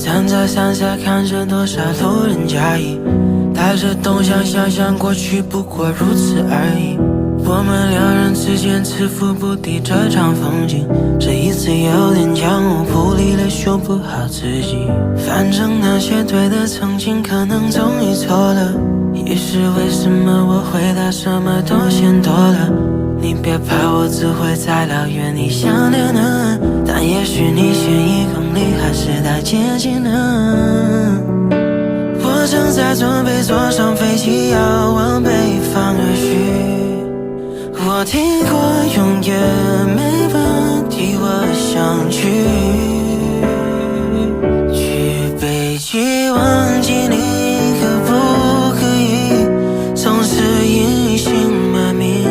站在山下看着多少路人甲乙，带着东想象过去不过如此而已。我们两人之间此伏不敌这场风景，这一次有点将我扑离了，修不好自己。反正那些对的曾经可能终于错了，于是为什么我回答什么都嫌多了？你别怕，我只会在老远你想的呢，但也许你嫌1公里还是太接近呢。我正在准备坐上飞机要往北方而去，我听过永远没问题，我想去北极，忘记你可不可以从此隐姓埋名，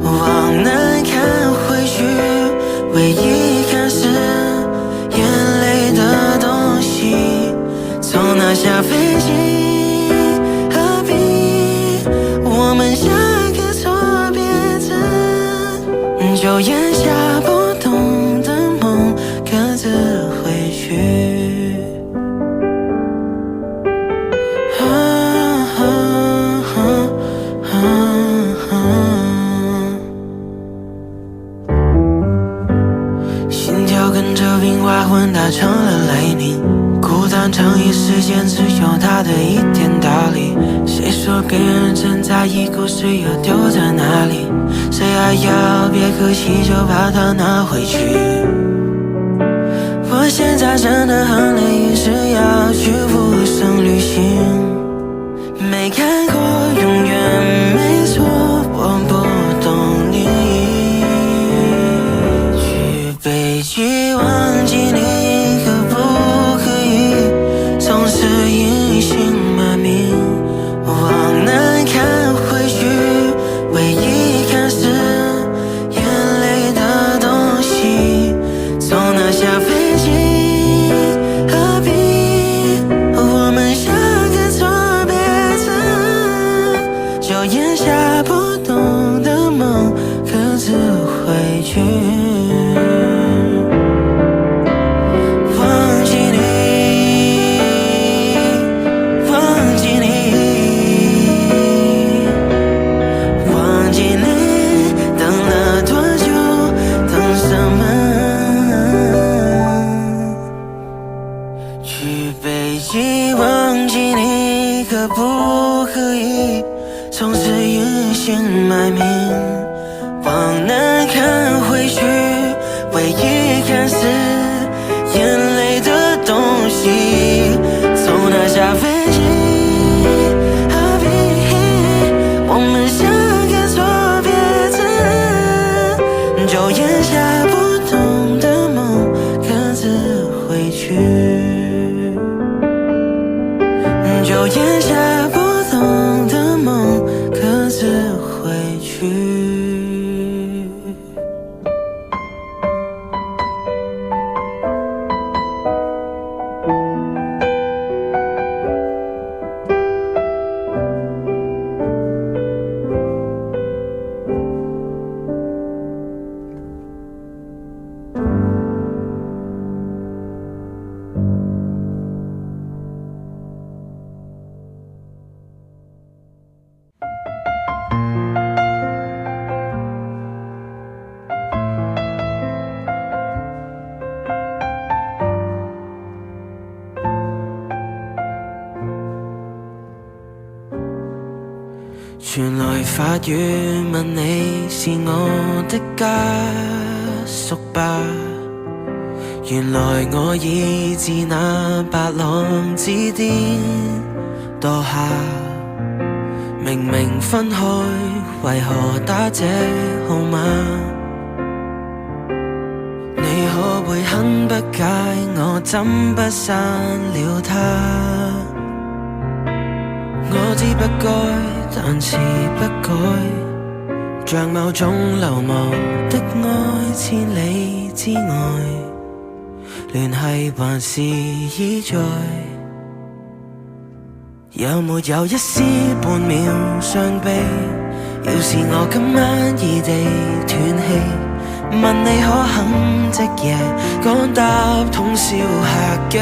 往南看回去，唯一看是眼泪的东西，从那下飞机何必我们下个错别字，就咽下不懂的梦，各自回去。心跳跟着冰花混搭成了雷鸣，孤单成一时间只有它的一点道理。谁说别人真在意，故事又丢在哪里？谁还要别客气就把它拿回去？我现在真的很累，于是要去无声旅行。没看过永远没错，我不懂你。去北极，忘记你可不可以从此隐姓埋名，往南看回去，唯一看是眼泪的东西，从那下飞机何必我们下个错别字，就咽下不懂的梦，各自回去。去北极，忘记你可不可以从此隐姓埋名，往南看回去，唯一看是眼泪的东西，从那下飞机何必我们下个错别字，就咽下不懂的梦，各自回去，就咽下不懂的梦，各自回去。傳來法語問你是我的家屬吧，原來我已自那白浪之巔墮下，明明分開為何打這號碼，你可會很不解我怎不刪了它，我知不該但是不改，像某種流亡的愛，千里之外，聯繫還是依在。有沒有一絲半秒傷悲？要是我今晚異地斷氣，問你可肯即夜趕搭通宵客機？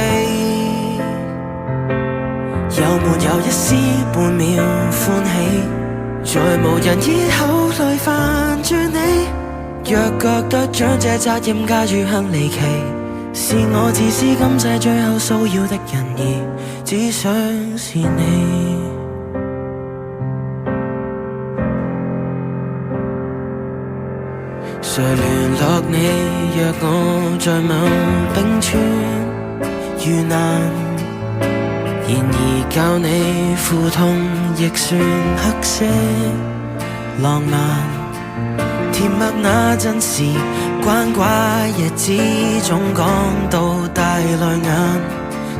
有沒有一絲半秒歡喜？在無人以後來煩住你。若覺得將這責任加諸很離奇，是我自私今世最後騷擾的人兒，只想是你。誰聯絡你？若我在某冰川遇難，然而教你苦痛亦算黑色浪漫。甜蜜那陣時關懷日子總講到大淚眼，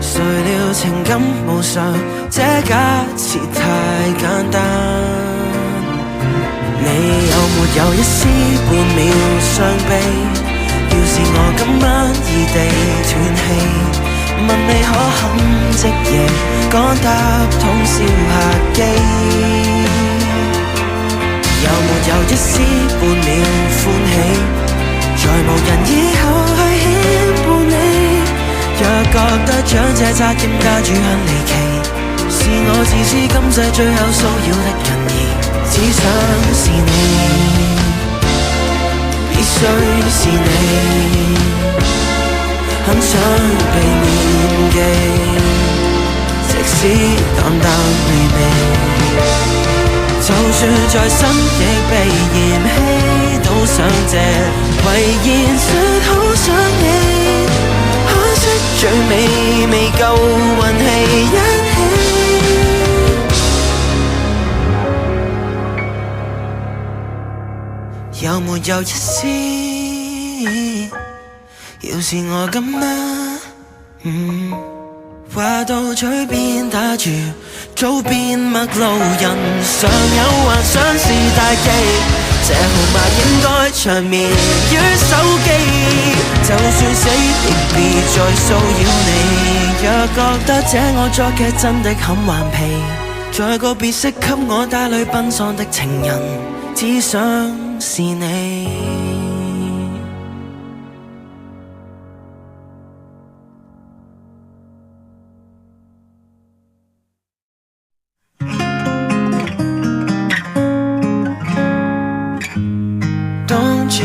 誰料情感無常，這假設太簡單。你有沒有一絲半秒傷悲？要是我今晚異地斷氣，問你可肯即夜趕搭通宵客機？有沒有一絲半秒歡喜？在無人以後去牽絆你。若覺得將這責任加諸很離奇，是我自私今世最後騷擾的人兒，只想是你，必須是你，很想被銘記，即使淡淡微微。就算再深亦被嫌棄，都想這遺言說好想你，可惜最尾未夠運氣一起。有沒有一絲？要是我今晚話到嘴邊打住，早變陌路人，常有幻想是大忌，這號碼應該長眠於手機，就算死亦別再騷擾你。若覺得這惡作劇真的很頑皮，在告別式給我帶淚奔喪的情人，只想是你。冬季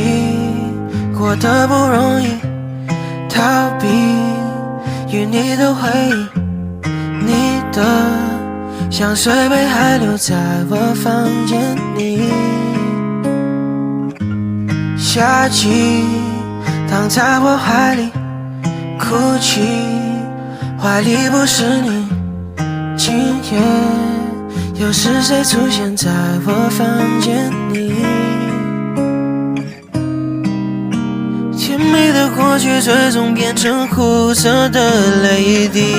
過得不容易，逃避與你的回憶，你的香水味還留在我房間裡。夏季躺在我懷裡哭泣，懷裡不是你，今夜又是誰出現在我房間裡？甜蜜的過去最終變成苦澀的淚滴，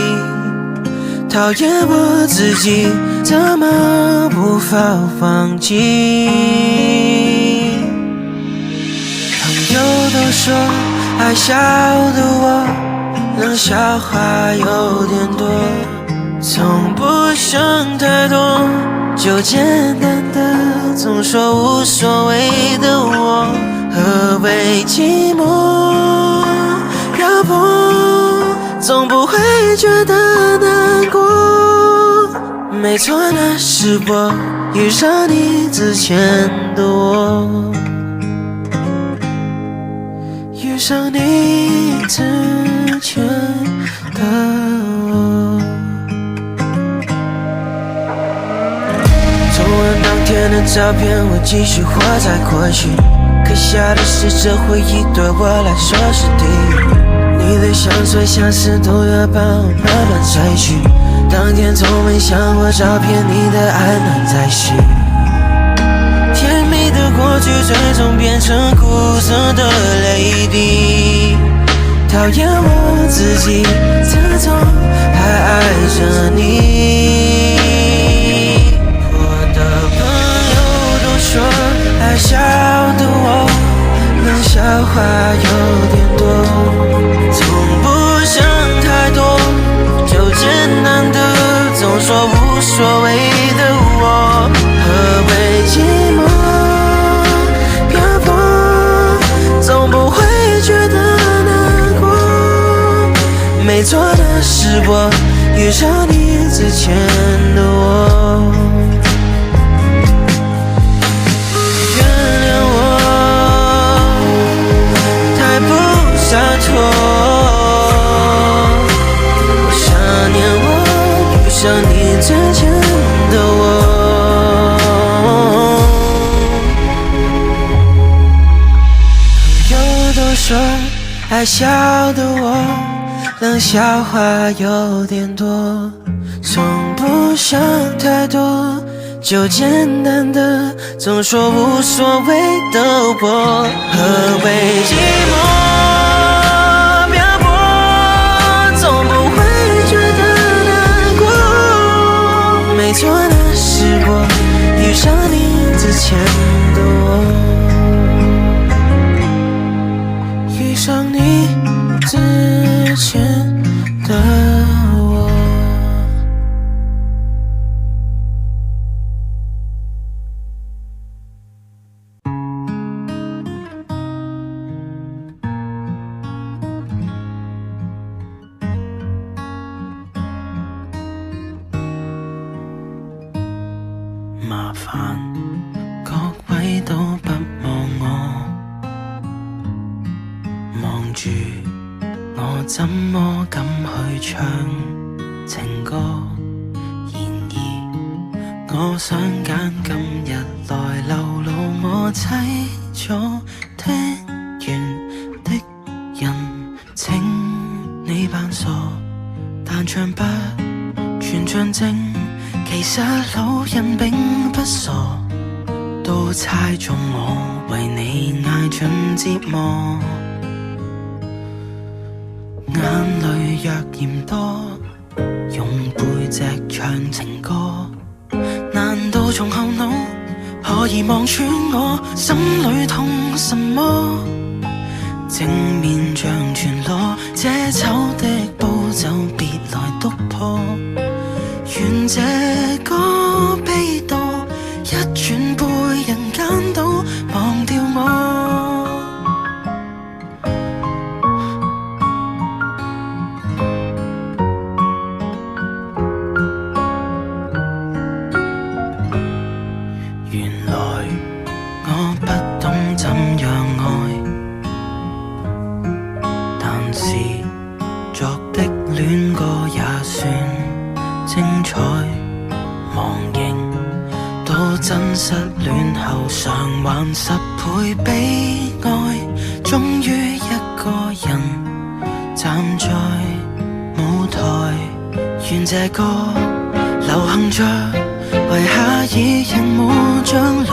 討厭我自己怎麼無法忘記。朋友都說愛笑的我冷笑話有點多，從不想太多，就簡單的總說無所謂的我，何為寂寞漂泊，總不會覺得難過。沒錯，那是我遇上你之前的我，遇上你之前的我。做完當天的照片，我繼續活在過去，可笑的是這回憶對我來說是地獄。你的香水像是毒藥般慢慢萃取，當天從沒想過照片你的愛滿在心，甜蜜的過去最終變成苦澀的淚滴，討厭我自己怎麼還愛着你。我的朋友都說愛笑的我冷笑話有點多，從不想太多，就簡單的總說無所謂的我，何為寂寞漂泊，總不會覺得難過。沒錯的是我遇上你之前的我，原谅我太不洒脱，我想念我遇上你之前的我。朋友都说爱笑的我冷笑话有点多，从不想太多，就简单的总说无所谓的我，何谓寂寞漂泊，总不会觉得难过。没错，那是我遇上你之前的我，遇上你之前的我。麻煩各位都不望我，望住我怎麼敢去唱情歌？然而我想揀今日來流露我凄楚聽完的人，請你扮傻，但唱不全像正。其實老人並不傻，都猜中我為你捱盡折磨。眼淚若嫌多，用背脊唱情歌，難道從後腦可以望穿我心裏痛什麼？正面像全裸，這醜的步驟別來督破。願這歌悲到一轉背人間都忘掉我。原來我不懂怎樣愛，但是作的戀歌也算精彩，忘形到真失戀後償還10倍悲哀，終於一個人站在舞台，願這歌流行着，為下已人沒將來，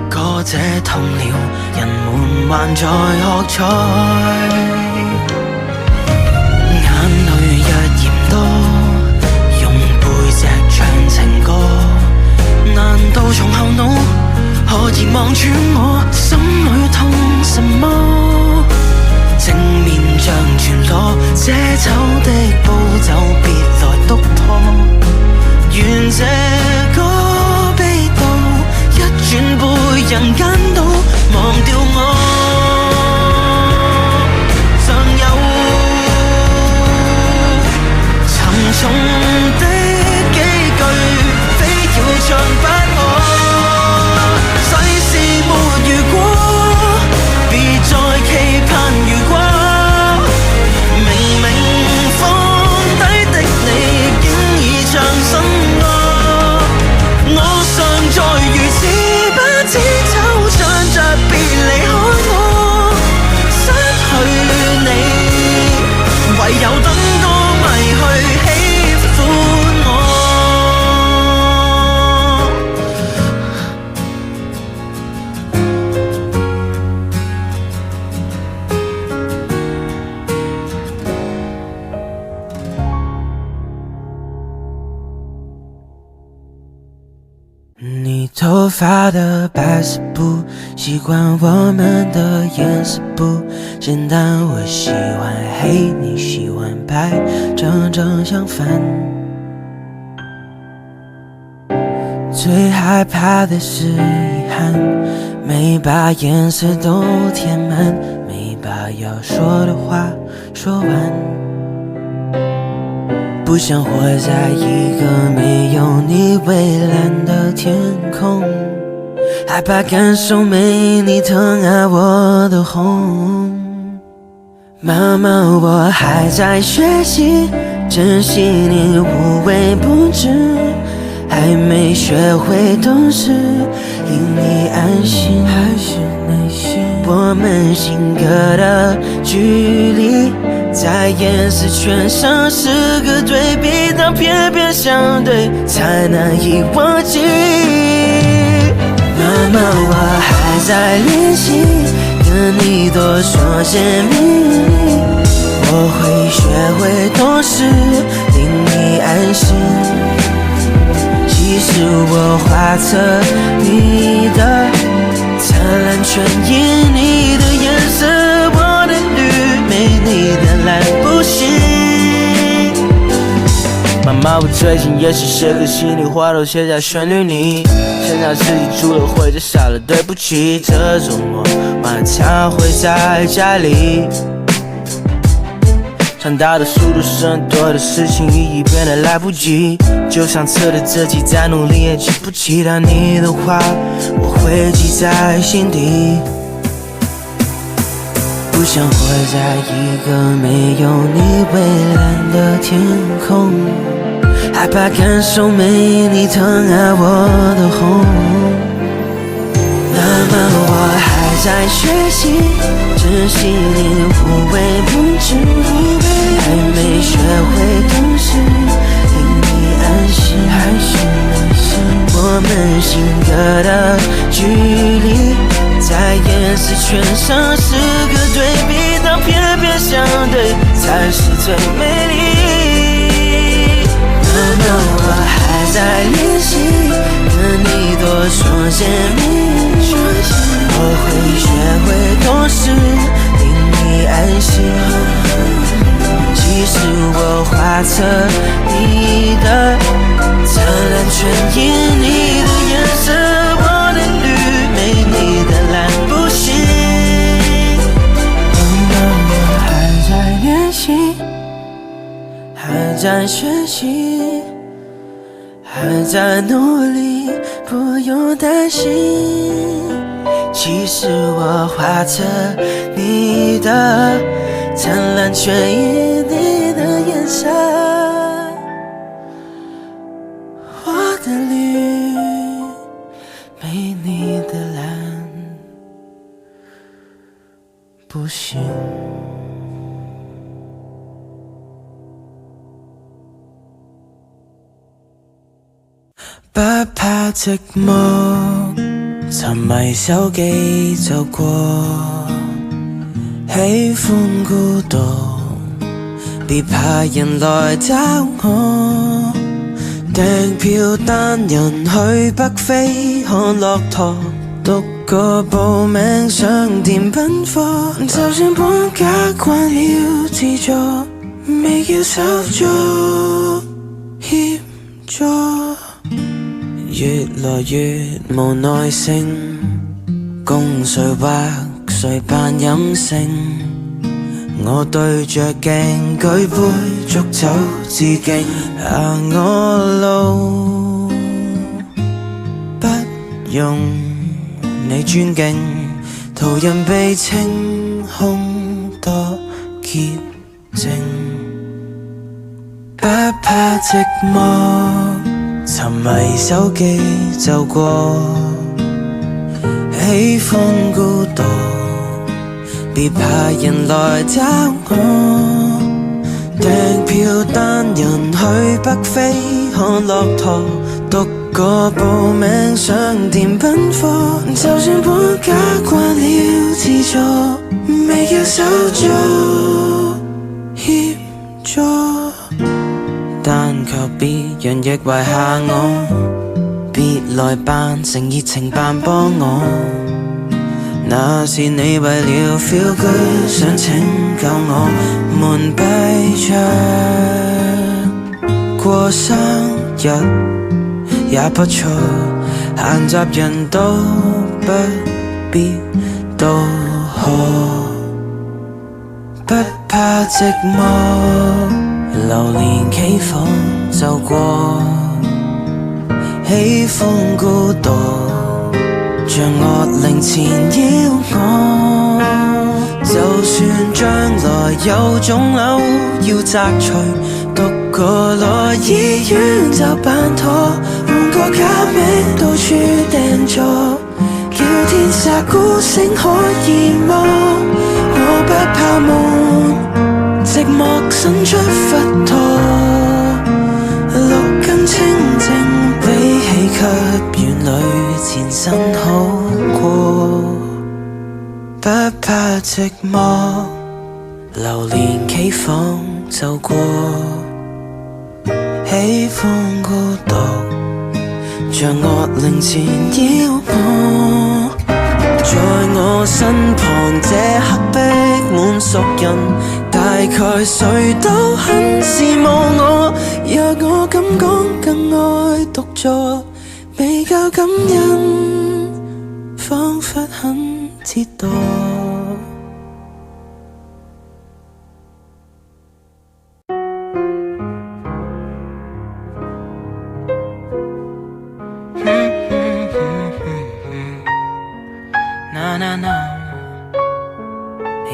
歌這痛了，人們還在喝彩，眼淚若嫌多，唱情歌，難道從後腦可以望穿我心裏痛什麼？正面像全裸，這醜的步驟別來督破。願這歌悲到一轉背人間都忘掉我。尚有沉重的唱不我，世事沒如果，別再期盼如果。明明放低的你，竟已唱新歌。我尚在如此不知惆悵着別離開我，失去你，唯有等歌迷去喜歡我。你头发的白色不习惯我们的颜色不简单，我喜欢黑，你喜欢白，正正相反。最害怕的是遗憾，没把颜色都填满，没把要说的话说完。不不想活在一个没有你蔚蓝的天空，害怕感受没你疼爱我的红。妈妈，我还在学习珍惜你无微不至，还没学会懂事，令你安心。还是内心，我们性格的距离，在颜色圈上是个对比，但偏偏相对才难以忘记。妈妈，我还在练习跟你多说些秘密，我会学会懂事，令你安心。其实我画测你的灿烂，全因你的颜色，我的绿没你的蓝不行。妈妈，我最近也是写个心里话都写在旋律里，现在自己住了或者少了对不起。这周末晚餐会在家里，长大的速度是很多的事情一一变得来不及，就上册的自己再努力也记不起，但你的话我会记在心底。不想活在一个没有你蔚蓝的天空，害怕感受没你疼爱我的红。妈妈，我还在学习珍惜你无微不至，还没学会懂事，令你安心。还是内心，我们性格的距离，在颜色圈上是个对比，但偏偏相对才是最美丽。妈妈，我还在练习跟你多说些秘密，我会学会懂事，令你安心。其实我画测你的灿烂，全因你的颜色，我的绿没你的蓝不行。我还在练习，还在学习，还在努力，不用担心。其实我画测你的灿烂，全因你的颜色，我的绿没你的蓝不行。不怕寂寞，沉迷手機就過，喜歡孤獨，別怕人來找我。訂票單人去北非看駱駝，獨個報名上電奔貨，就算本價慣了自助，未要手續協助。越來越無耐性，共誰或誰扮飲勝，我對着鏡舉杯祝酒致敬，行我路不用你尊敬，途人被清空多潔淨，不怕寂寞，沉迷手機就過，喜歡孤獨，別怕人來找我。訂票單人去北非看駱駝，獨個報名上電奔貨，就算本價慣了自助，未要手續協助。但求別人亦遺下我，別來扮成熱情扮幫我。那是你為了 feel good 想拯救我們閉着過生日也不錯，閒雜人都不必道賀，不怕寂寞，流連起伏就過，喜歡孤獨，像惡靈纏繞我。就算將來有腫瘤要摘除，獨個來醫院就辦妥，換個假名到處訂座，叫天下孤星可以麼？我不怕悶，寂寞伸出佛陀，六根清淨比起給院裏纏身好過。不怕寂寞，流連起伏就過，喜歡孤獨，像惡靈纏繞我。在我身旁這刻逼滿熟人，大概誰都很羨慕我。若我敢講更愛獨坐，未夠感恩，彷彿很折墮。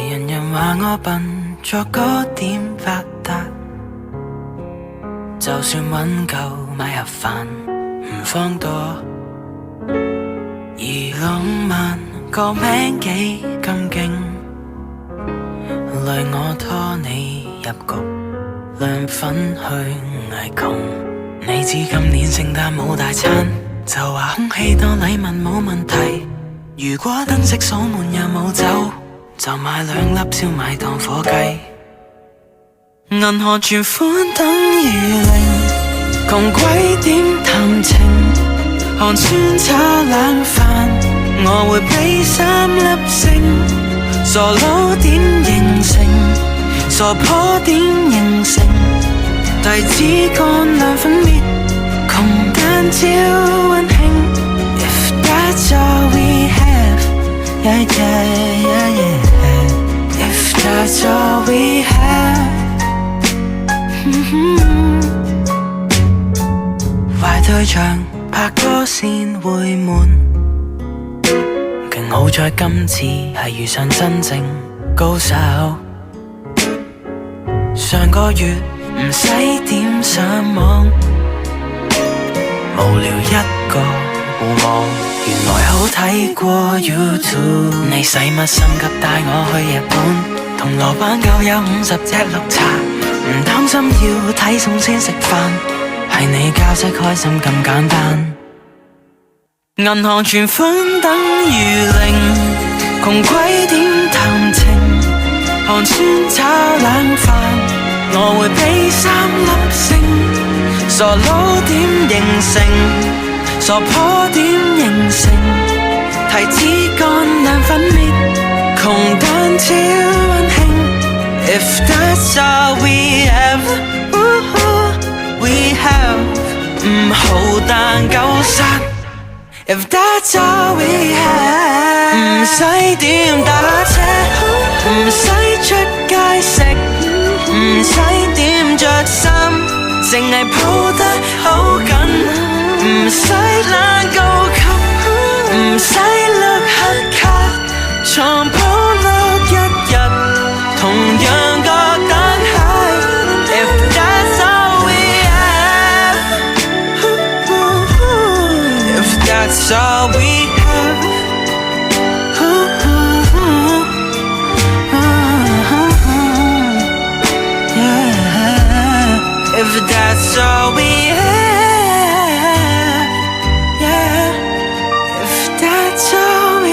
人人話我笨，作歌點發達？就算揾夠買盒飯唔放多，而浪漫個名幾咁勁，累我拖你入局，亮粉去挨窮。你知今年聖誕冇大餐，就話空氣當禮物冇問題。如果燈飾鎖門又冇走，就買2粒燒賣當火雞。銀河存款等於零，窮鬼點談情？寒酸炒冷飯，我會俾3粒星。傻佬點形成？傻婆點形成？提子乾涼粉滅，窮間超溫馨。If that's all we have, yeah yeah yeah yeah. If that's all we have. 壞對象拍拖先會悶，勁好在今次係遇上真正高手。上個月唔使點上網，無聊一個互望，原來好睇過 YouTube。你使乜心急帶我去日本？銅鑼灣夠有50隻綠茶，唔擔心要睇餸先食飯，係你教識開心咁簡單。銀行存款等於零，窮鬼點談情？寒酸炒冷飯，我會俾3粒星。傻佬點形成？傻婆點形成？提子乾涼粉滅，窮但超溫馨。If that's all we have, we have 唔好但夠殺。If that's all we have， 唔使點打車，唔使出街食，唔使點着衫，淨係抱得好緊，唔使懶高級，唔使碌黑卡，床鋪碌一日，同樣覺得係。If that's all we have，If that's all we have， yeah. If that's all we have, yeah. If that's all we。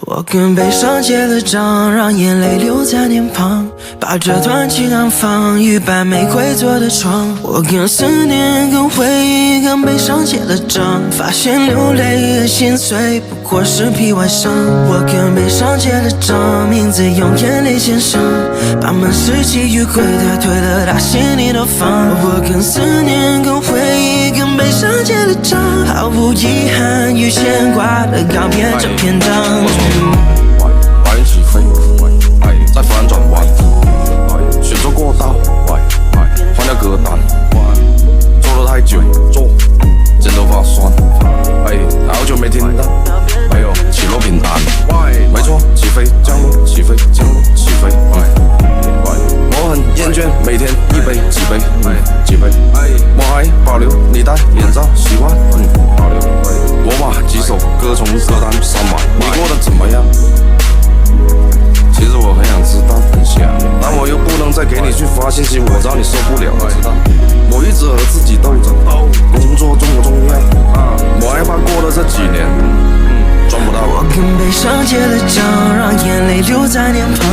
我跟悲伤结了账，让眼泪留在脸庞，把这段情安放于白玫瑰做的床。我跟思念跟回忆跟悲伤结了账，发现流泪和心碎不过是皮外伤。我跟悲伤结了账，名字用眼泪签上，把满是记忆归他，推了他心里的房。我跟思念跟回忆跟跟悲伤结了账，毫无遗憾与牵挂的告别这篇章。白云起飞，再反转弯，选择过道，换掉歌单，坐了太久，剪头发酸，好久没听到，没有起落平安，没错，起飞降落，起飞降落，起飞。我很厌倦每天一杯几杯，我还保留你戴眼罩习惯，保留。我把几首歌从歌单上买，你过得怎么样？其实我很想知道，但我又不能再给你去发信息，我知道你受不了，知道。我一直和自己斗争，工作重不重要？我害怕过了这几年，赚不到。我跟悲伤结了账，让眼泪留在脸庞，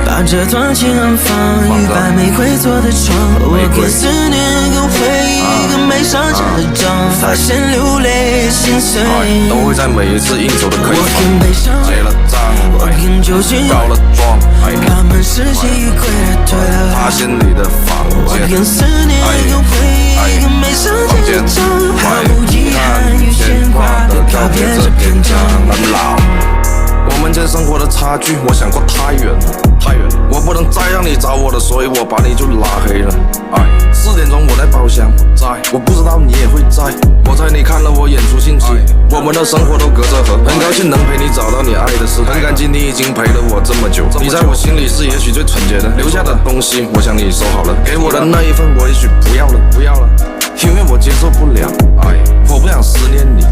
把这段情安放于白玫瑰做的床。我跟思念跟回忆跟悲伤结了账，发现流泪心碎都会在每一次应酬的可以放。我跟悲伤结了账，我跟酒精告了状，他们失去与归的对了。他心里的房我间，跟思念跟回忆跟悲伤结了账，毫无遗憾与牵挂的告别这篇章。很老，我们间生活的差距，我想过太远了，我不能再让你找我了，所以我把你就拉黑了。4点钟我在包厢，我不知道你也会在。我猜你看了我演出信息，我们的生活都隔着河。很高兴能陪你找到你爱的事，很感激你已经陪了我这么久。你在我心里是也许最纯洁的，留下的东西，我想你收好了。给我的那一份，我也许不要了，因为我接受不了，我不想思念你。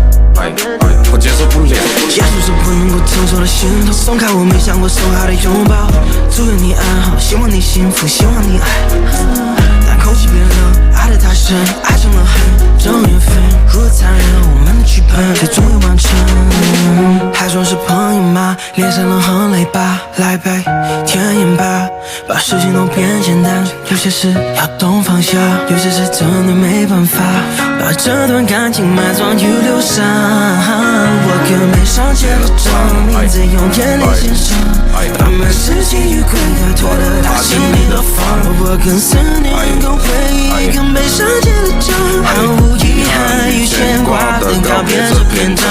我接受不了。结束是不能够承受的心痛，松开我没想过收好的拥抱。祝愿你安好，希望你幸福，希望你爱。但空气变冷，爱得太深，爱成了恨，这种缘分如此残忍，我们的剧本最终会完成。还说是朋友吗？脸上冷汗泪吧，来杯甜言吧，把事情都变简单。有些事要懂放下，有些事真的没办法，把这段感情埋葬于流沙。我跟悲伤结了账，名字用眼泪写上，他们失去与归的脱了他心里的房。我跟思念跟回忆跟悲伤结了账，毫无遗憾与牵挂的告别这篇章。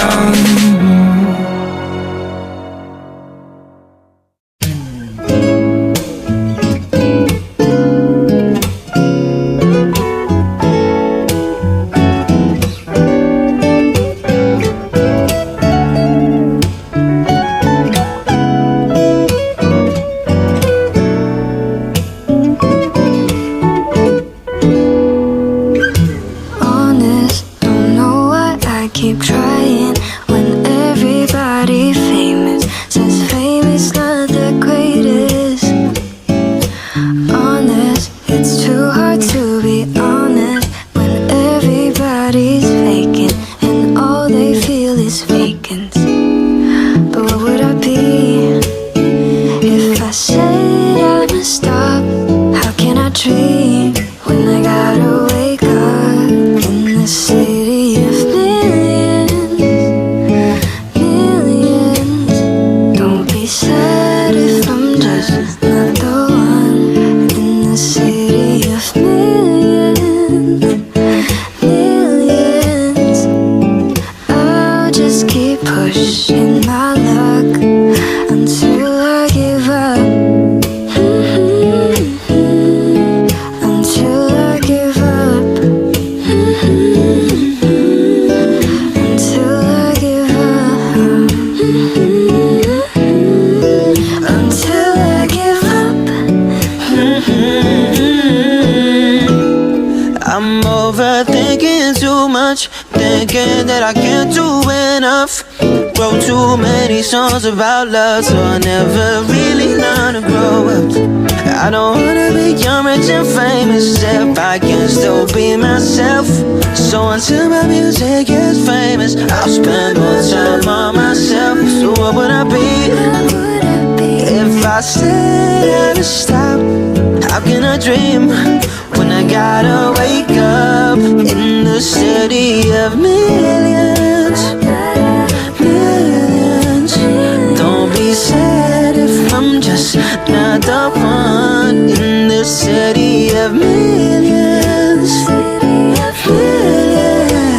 I'm overthinking too much, thinking that I can't do enough. Wrote too many songs about love, so I never really learned to grow up. I don't wanna be young, rich and famous if I can still be myself. So until my music is famous, I'll spend more time on myself. So what would I be if I said I'd stop? How can I dream when I gotta wake up in the city of millions? Millions. Don't be sad if I'm just not the one in the city of millions. Millions.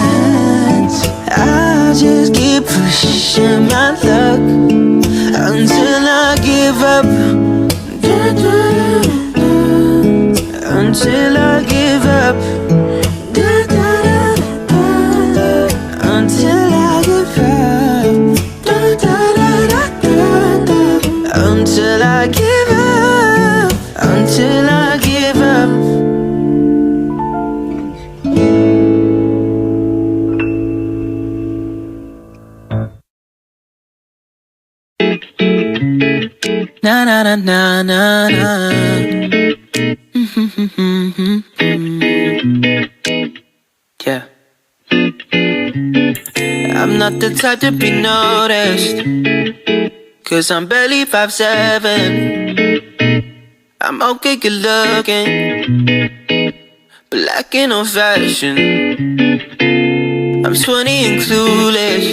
Na na na na na na. Yeah. I'm not the type to be noticed, 'cause I'm barely 5'7". I'm okay good looking, black and old fashioned. I'm 20 and clueless,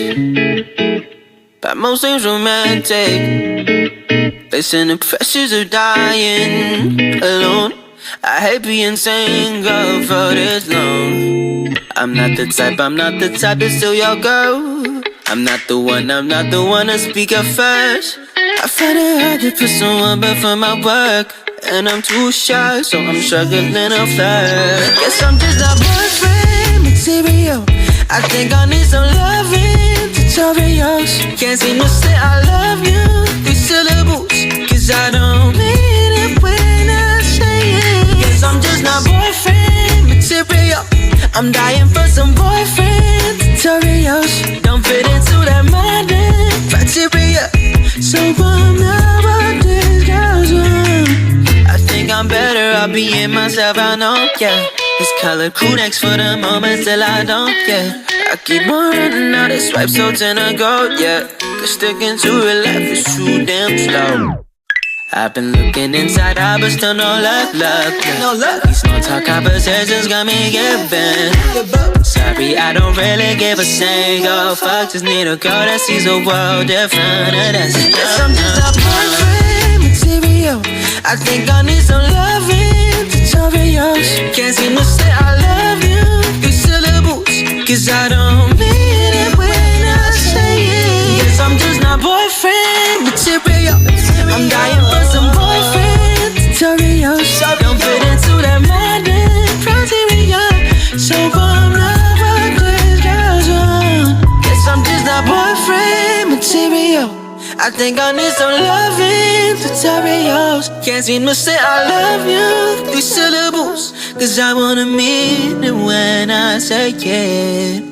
but most things romantic. Facing the pressures of dying alone. I hate being single for this long. I'm not the type to steal your girl. I'm not the one to speak at first. I find it hard to put someone before my work, and I'm too shy, so I'm struggling to flirt. Guess I'm just not boyfriend material. I think I need some loving tutorials. Can't seem to say I love you, these syllables, 'cause I don't mean it when I say it. Guess I'm just not boyfriend material. I'm dying for some boyfriend tutorials. Don't fit into that modern criteria, so I'm not what these girls want. I think I'm better off being myself, I know, yeah. It's colored crew necks for the moment, still I don't, yeah. I keep on running out of swipes, so tend to go, yeah. 'Cause sticking to real life is too damn slow. I've been looking inside out, but still no luck. These small talk conversations got me giving. Sorry, I don't really give a single fuck. Just need a girl that sees the world different, and that's it. Guess I'm just a boyfriend material. I think I need some loving tutorials. Can't seem to say I love you, these syllables, 'cause I don't mean it when I say it. Guess I'm just not boyfriend material. I'm dying for some boyfriend tutorials. Don't fit into that modern criteria, so I'm not what these girls want. Guess I'm just not boyfriend material. I think I need some loving tutorials. Can't seem to say I love you, these syllables, 'cause I wanna mean it when I say it.